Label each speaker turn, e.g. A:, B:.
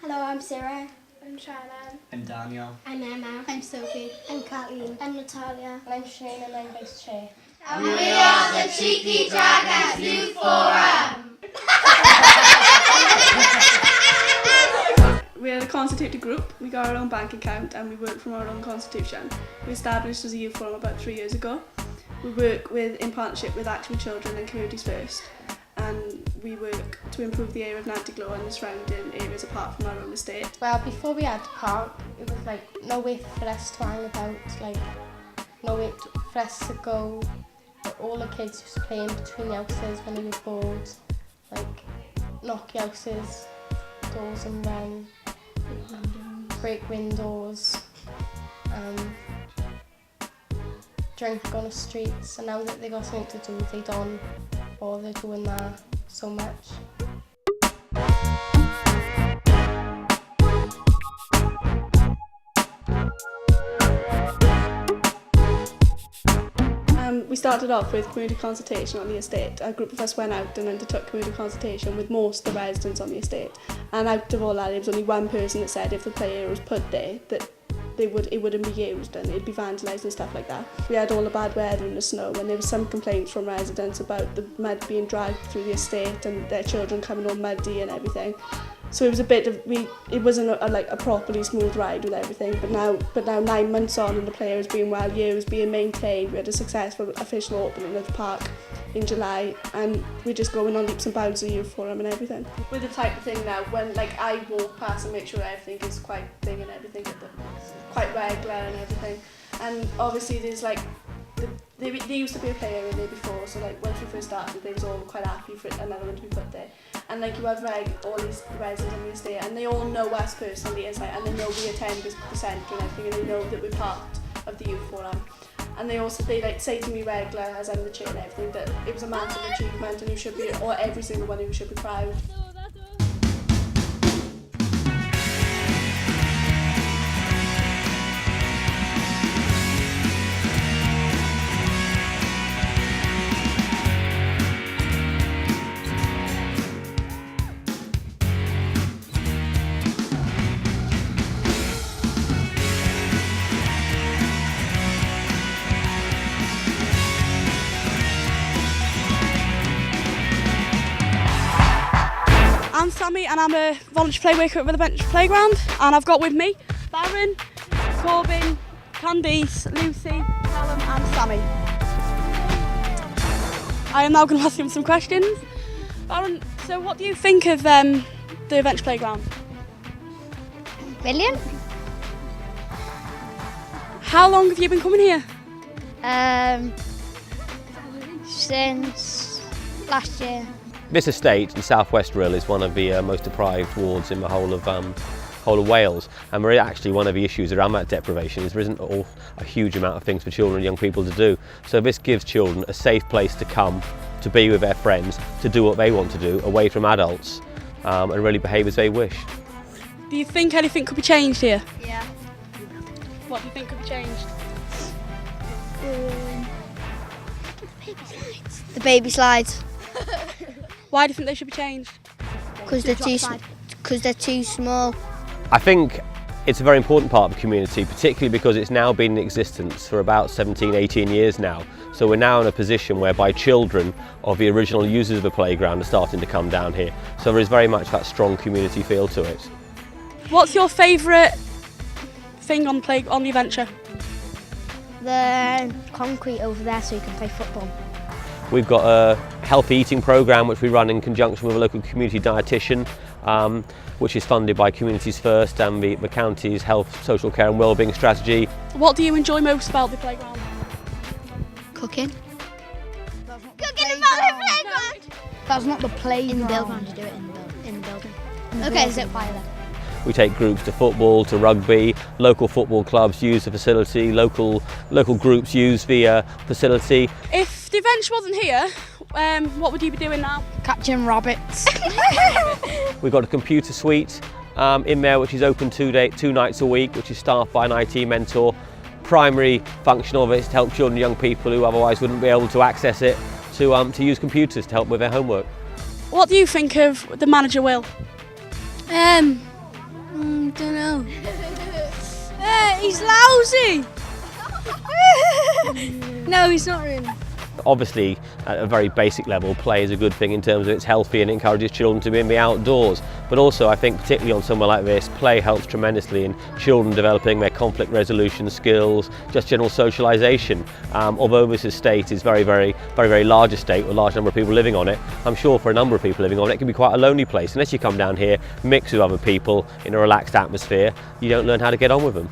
A: Hello, I'm Sarah.
B: I'm Shannon.
C: I'm Daniel.
A: I'm Emma. I'm Sophie. I'm Kathleen. I'm Natalia.
B: And I'm Shane and I'm Vice Chair.
D: And we are the Cheeky Dragons Youth Forum!
E: We're a constituted group, we got our own bank account and we work from our own constitution. We established as a youth forum about 3 years ago. We work in partnership with Action for Children and Communities First, and we work to improve the area of Nantiglow and the surrounding areas apart from our own estate.
B: Well, before we had the park, it was like no way for us to hang about, like no way for us to go. All the kids used to play in between the houses when they were bored, like knock houses, doors and run, break windows, drink on the streets, and now that they got something to do, they don't bother doing that so much.
E: We started off with community consultation on the estate. A group of us went out and undertook community consultation with most of the residents on the estate. And out of all that, there was only one person that said if the player was put there, that it wouldn't be used and it'd be vandalised and stuff like that. We had all the bad weather and the snow, and there was some complaints from residents about the mud being dragged through the estate and their children coming all muddy and everything. So it was a bit of it wasn't a properly smooth ride with everything. But now 9 months on and the player is being well used, being maintained. We had a successful official opening of the park in July, and we're just going on leaps and bounds of the youth forum and everything. With the type of thing now, when I walk past and make sure everything is quite big and everything, quite regular and everything. And obviously there's there used to be a player in there before, so once we first started, they was all quite happy for another one to be put there. And you have all these residents on the estate, and they all know us personally, and they know we attend the centre and everything, and they know that we're part of the youth forum. And they say to me regular, as I'm the chair and everything, that it was a massive achievement, and you should be, or every single one of you should be proud. I'm Sammy and I'm a voluntary play worker at the Bench Playground, and I've got with me Baron, Corbin, Candice, Lucy, Callum and Sammy. I am now going to ask him some questions. Baron, so what do you think of the Bench Playground?
A: Brilliant.
E: How long have you been coming here?
A: Since last year.
F: This estate in South West Rill is one of the most deprived wards in the whole of Wales, and really actually one of the issues around that deprivation is there isn't a huge amount of things for children and young people to do. So this gives children a safe place to come, to be with their friends, to do what they want to do away from adults, and really behave as they wish.
E: Do you think anything could be changed here?
A: Yeah.
E: What do you think could be changed?
A: The baby slides.
E: Why do you think they should be changed?
A: Because they're too small.
F: I think it's a very important part of the community, particularly because it's now been in existence for about 17, 18 years now. So we're now in a position whereby children of the original users of the playground are starting to come down here. So there is very much that strong community feel to it.
E: What's your favourite thing on the adventure?
A: The concrete over there so you can play football.
F: We've got a healthy eating programme which we run in conjunction with a local community dietitian, which is funded by Communities First and the county's health, social care and wellbeing strategy.
E: What do you enjoy most about the playground?
A: Cooking. Cooking about the playground!
D: That's not the playground.
A: In the playground, you do it in the building. Okay, so fire then.
F: We take groups to football, to rugby, local football clubs use the facility, local groups use the facility.
E: If the adventure wasn't here, what would you be doing now?
D: Catching rabbits.
F: We've got a computer suite in there which is open 2 nights a week, which is staffed by an IT mentor. Primary function of it is to help children and young people who otherwise wouldn't be able to access it to use computers to help with their homework.
E: What do you think of the manager, Will?
A: Don't know. He's lousy. No, he's not really.
F: Obviously, at a very basic level, play is a good thing in terms of it's healthy and encourages children to be in the outdoors. But also, I think, particularly on somewhere like this, play helps tremendously in children developing their conflict resolution skills, just general socialisation. Although this estate is very large estate with a large number of people living on it, I'm sure for a number of people living on it, it can be quite a lonely place. Unless you come down here, mix with other people in a relaxed atmosphere, you don't learn how to get on with them.